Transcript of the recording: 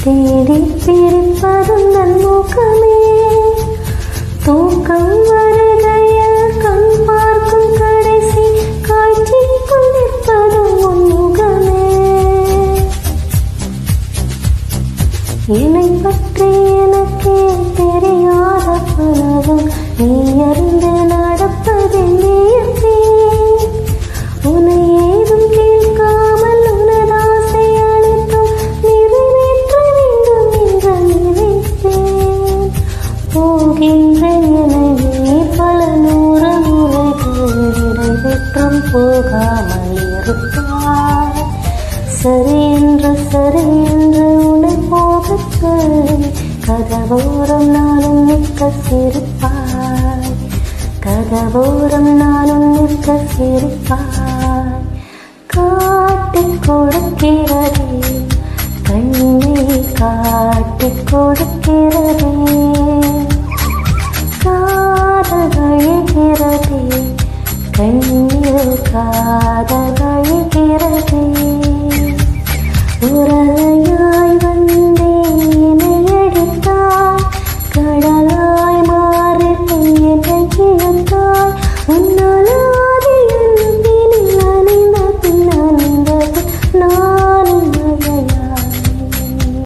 தேடி பிரிப்பதும் நன்முகமே தூக்கம் வருகையில் கண் பார்க்கும் கடைசி காட்சிக்குள் நிற்பதும் உன்முகமே என்னை பற்றி எனக்கே தெரியாத பலவும் நீ அறிந்து நடப்பதில் வியப்பேன் உன்னை ஏதும் கேட்காமல் உனதாசை அளித்தும் நிறைவேற்ற வேண்டும் என்று நினைத்தேன் போகின்ற எனவே பல நூறு முறைகள் நிறைவேற்றம் போகாமல் இருப்பார் சரி என்று உன்னை போகச் சொல்லி கதவோரம் நானும் நிற்க சிரிப்பாய் கதவோரம் நானும் நிற்க சிரிப்பாய் காட்டிக் கொடுக்கிறதே கண்ணை காட்டிக் கொடுக்கிறதே காதல் கழிக்கிறதே கண்ணில் காதல் கழிக்கிறதே உரையாய் வந்து